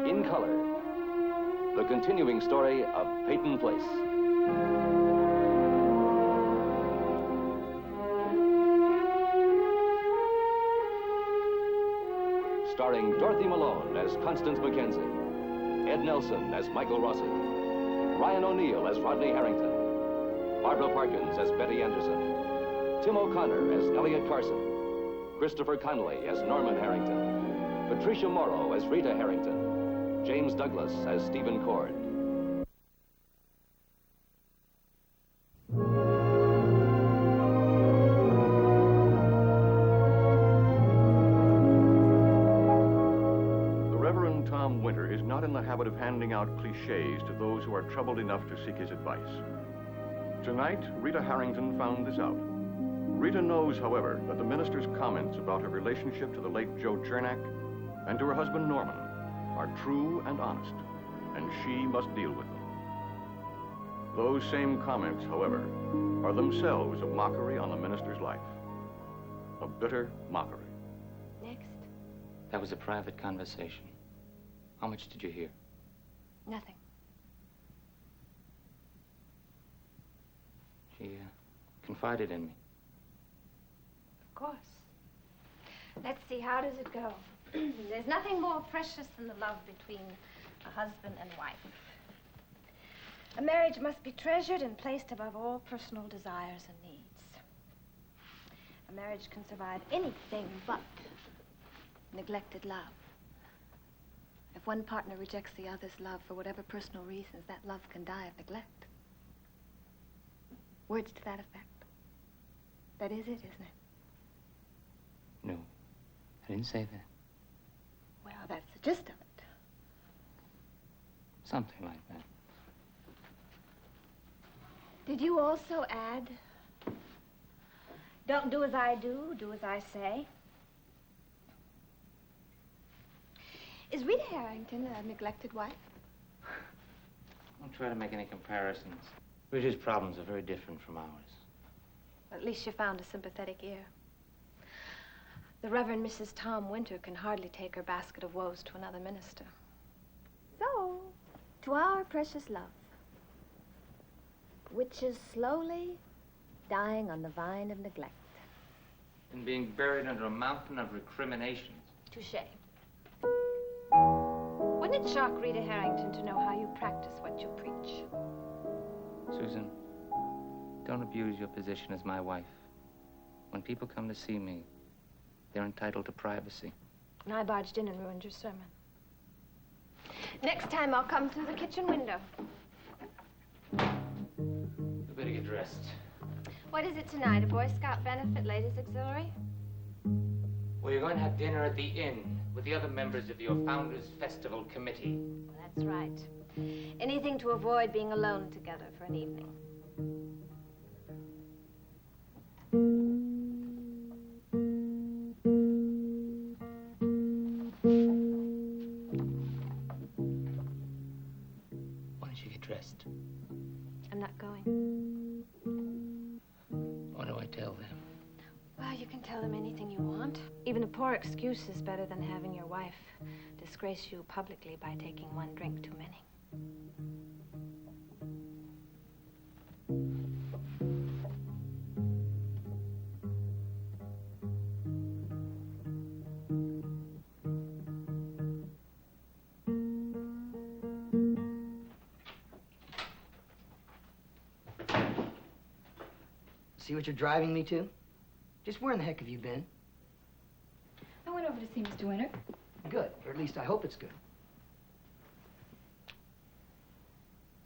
In color, the continuing story of Peyton Place. Starring Dorothy Malone as Constance Mackenzie, Ed Nelson as Michael Rossi, Ryan O'Neal as Rodney Harrington, Barbara Parkins as Betty Anderson, Tim O'Connor as Elliot Carson, Christopher Connolly as Norman Harrington, Patricia Morrow as Rita Harrington, James Douglas as Stephen Cord. Not in the habit of handing out cliches to those who are troubled enough to seek his advice. Tonight, Rita Harrington found this out. Rita knows, however, that the minister's comments about her relationship to the late Joe Chernak and to her husband Norman are true and honest, and she must deal with them. Those same comments, however, are themselves a mockery on the minister's life. A bitter mockery. Next. That was a private conversation. How much did you hear? Nothing. She confided in me. Of course. Let's see, how does it go? There's nothing more precious than the love between a husband and wife. A marriage must be treasured and placed above all personal desires and needs. A marriage can survive anything but neglected love. If one partner rejects the other's love for whatever personal reasons, that love can die of neglect. Words to that effect. That is it, isn't it? No, I didn't say that. Well, that's the gist of it. Something like that. Did you also add, don't do as I do, do as I say? Is Rita Harrington a neglected wife? Don't try to make any comparisons. Rita's problems are very different from ours. At least you found a sympathetic ear. The Reverend Mrs. Tom Winter can hardly take her basket of woes to another minister. So, to our precious love, which is slowly dying on the vine of neglect. And being buried under a mountain of recriminations. Touché. Wouldn't it shock Rita Harrington to know how you practice what you preach? Susan, don't abuse your position as my wife. When people come to see me, they're entitled to privacy. And I barged in and ruined your sermon. Next time, I'll come through the kitchen window. You better get dressed. What is it tonight, a Boy Scout benefit, ladies' auxiliary? Well, you're going to have dinner at the inn with the other members of your Founders Festival Committee. Well, that's right. Anything to avoid being alone together for an evening. Why don't you get dressed? I'm not going. What do I tell them? Well, you can tell them anything you want. Even a poor excuse is better than having your wife disgrace you publicly by taking one drink too many. See what you're driving me to? Just where in the heck have you been? I went over to see Mr. Winter. Good, or at least I hope it's good.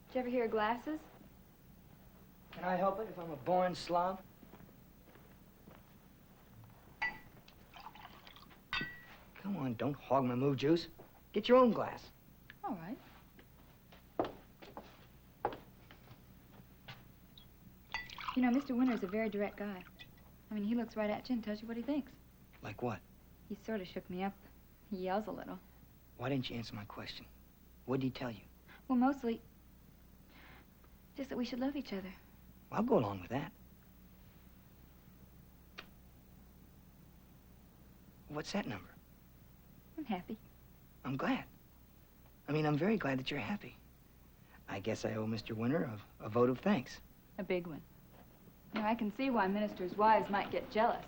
Did you ever hear of glasses? Can I help it if I'm a born slob? Come on, don't hog my moo juice. Get your own glass. All right. You know, Mr. Winter's a very direct guy. I mean, he looks right at you and tells you what he thinks. Like what? He sort of shook me up. He yells a little. Why didn't you answer my question? What did he tell you? Well, mostly just that we should love each other. Well, I'll go along with that. What's that number? I'm happy. I'm glad. I mean, I'm very glad that you're happy. I guess I owe Mr. Winter a vote of thanks. A big one. Now, I can see why ministers' wives might get jealous.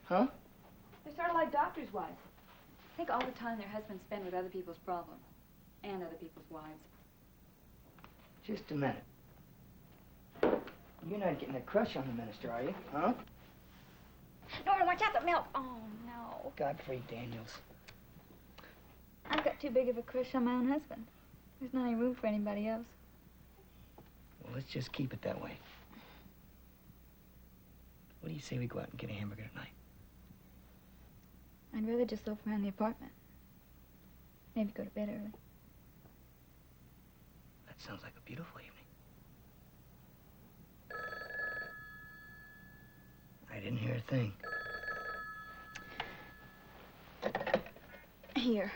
Huh? They're sort of like doctors' wives. Think all the time their husbands spend with other people's problems and other people's wives. Just a minute. You're not getting a crush on the minister, are you? Huh? Norman, watch out the milk. Oh, no. Godfrey Daniels. I've got too big of a crush on my own husband. There's not any room for anybody else. Well, let's just keep it that way. What do you say we go out and get a hamburger tonight? I'd rather just loaf around the apartment. Maybe go to bed early. That sounds like a beautiful evening. I didn't hear a thing. Here.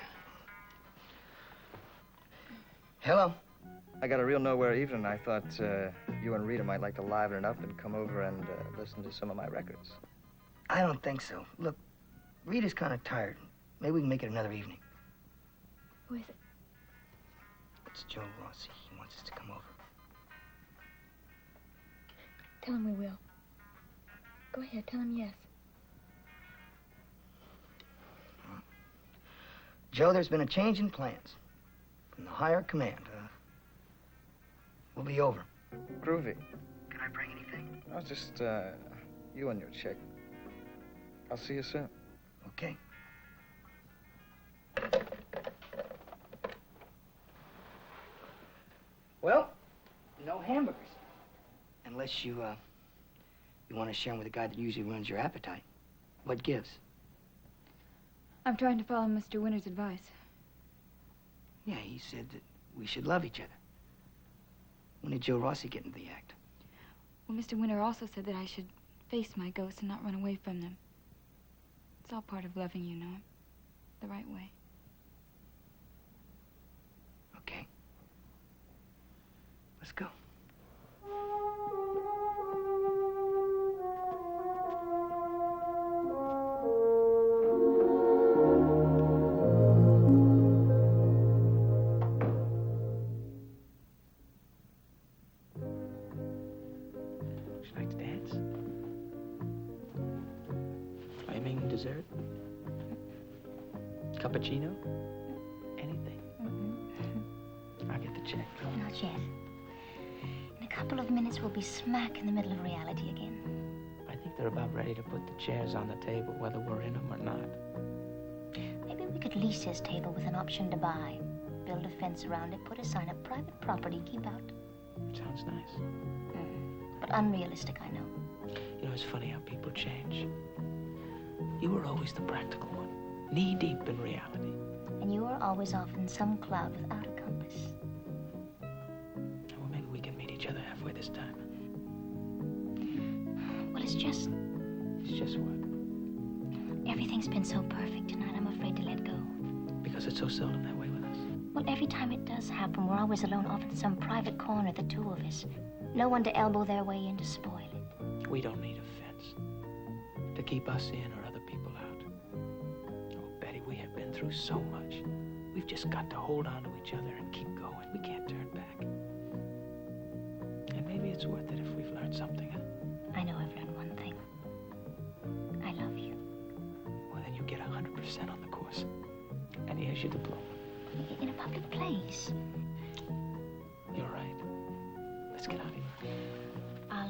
Hello? I got a real nowhere evening. I thought you and Rita might like to liven it up and come over and listen to some of my records. I don't think so. Look, Rita's kind of tired. Maybe we can make it another evening. Who is it? It's Joe Rossi. He wants us to come over. Tell him we will. Go ahead, tell him yes. Joe, there's been a change in plans from the higher command. We'll be over. Groovy. Can I bring anything? Oh, just you and your chick. I'll see you soon. Okay. Well, no hamburgers. Unless you want to share them with the guy that usually runs your appetite. What gives? I'm trying to follow Mr. Winter's advice. Yeah, he said that we should love each other. When did Joe Rossi get into the act? Well, Mr. Winter also said that I should face my ghosts and not run away from them. It's all part of loving, you know, the right way. Okay. Let's go. Would you like to dance? Flaming dessert? Cappuccino? Anything? I'll get the check. Not yet. In a couple of minutes, we'll be smack in the middle of reality again. I think they're about ready to put the chairs on the table, whether we're in them or not. Maybe we could lease his table with an option to buy. Build a fence around it, put a sign up, private property, keep out. Sounds nice. But unrealistic, I know. You know, it's funny how people change. You were always the practical one, knee-deep in reality. And you are always off in some cloud without a compass. Well, maybe we can meet each other halfway this time. Well, it's just... It's just what? Everything's been so perfect tonight, I'm afraid to let go. Because it's so seldom that way with us. Well, every time it does happen, we're always alone off in some private corner, the two of us. No one to elbow their way in to spoil it. We don't need a fence to keep us in or other people out. Oh, Betty, we have been through so much. We've just got to hold on to each other and keep going. We can't turn back. And maybe it's worth it if we've learned something, huh? I know I've learned one thing. I love you. Well, then you get 100% on the course. And here's your diploma. In a public place. You're right. Let's get out of here. I'll,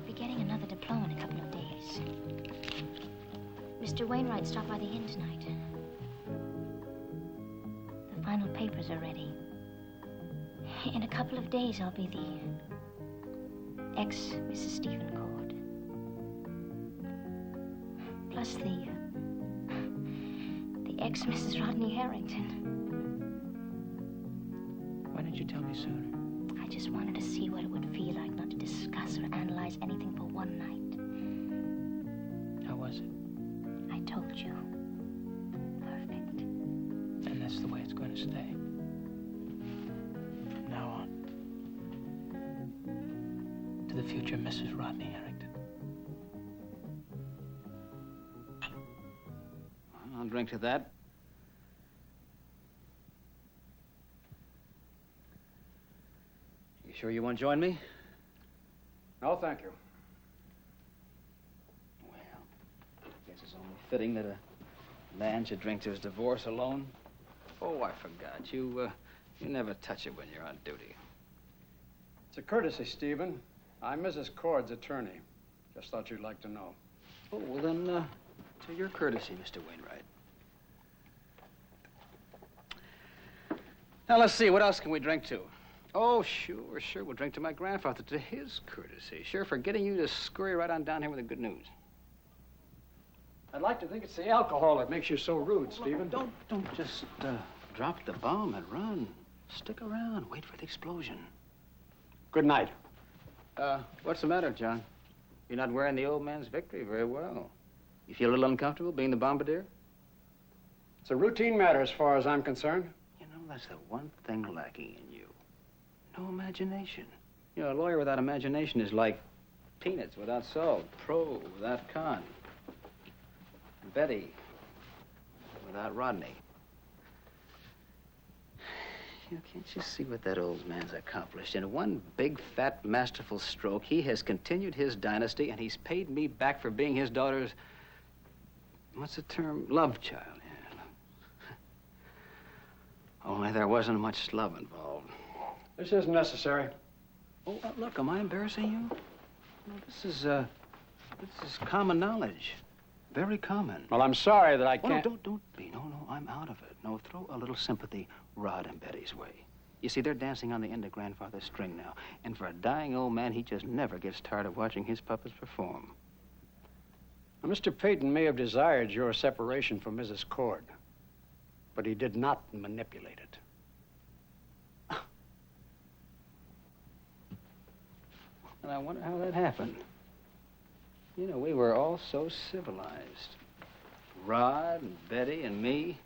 be getting another diploma in a couple of days. Mr. Wainwright stopped by the inn tonight. The final papers are ready. In a couple of days, I'll be the ex-Mrs. Stephen Cord. Plus the ex-Mrs. Rodney Harrington. Why didn't you tell me sooner? I just wanted to see what it would feel like not to discuss or analyze anything for one night. How was it? I told you. Perfect. And that's the way it's going to stay. From now on. To the future Mrs. Rodney Harrington. I'll drink to that. sure you won't join me? No, thank you. Well, I guess it's only fitting that a man should drink to his divorce alone. Oh, I forgot. You never touch it when you're on duty. It's a courtesy, Stephen. I'm Mrs. Cord's attorney. Just thought you'd like to know. Oh, well then, to your courtesy, Mr. Wainwright. Now, let's see, what else can we drink to? Oh, sure, we'll drink to my grandfather, to his courtesy. Sure, for getting you to scurry right on down here with the good news. I'd like to think it's the alcohol that makes you so rude, Stephen. Don't just drop the bomb and run. Stick around, wait for the explosion. Good night. What's the matter, John? You're not wearing the old man's victory very well. You feel a little uncomfortable being the bombardier? It's a routine matter as far as I'm concerned. You know, that's the one thing lacking in you. No imagination. You know, a lawyer without imagination is like peanuts without salt, pro without con, Betty without Rodney. You know, can't you see what that old man's accomplished? In one big, fat, masterful stroke, he has continued his dynasty, and he's paid me back for being his daughter's, what's the term? Love child. Yeah. Only there wasn't much love involved. This isn't necessary. Oh, look, am I embarrassing you? No, this is common knowledge. Very common. Well, I'm sorry that I Oh, can't... no, don't be. No, I'm out of it. No, throw a little sympathy Rod and Betty's way. You see, they're dancing on the end of Grandfather's string now. And for a dying old man, he just never gets tired of watching his puppets perform. Now, Mr. Peyton may have desired your separation from Mrs. Cord, but he did not manipulate it. And I wonder how that happened. You know, we were all so civilized. Rod and Betty and me.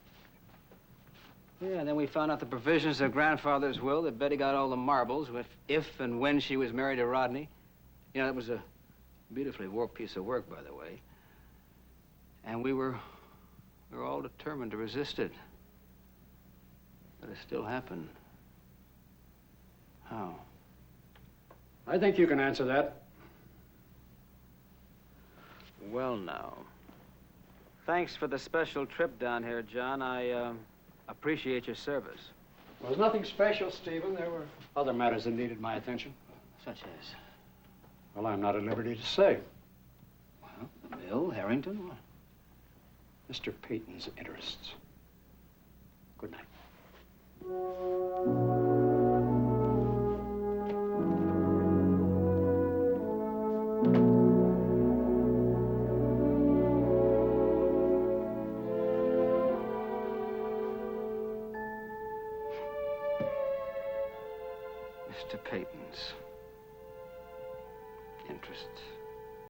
Yeah, and then we found out the provisions of Grandfather's will that Betty got all the marbles if and when she was married to Rodney. You know, that was a beautifully warped piece of work, by the way. And we were all determined to resist it. But it still happened. How? I think you can answer that. Well, now. Thanks for the special trip down here, John. I appreciate your service. There was nothing special, Stephen. There were other matters that needed my attention. Such as? Well, I'm not at liberty to say. Well, the mill, Harrington, what? Mr. Peyton's interests. Good night. Mr. Peyton's interests.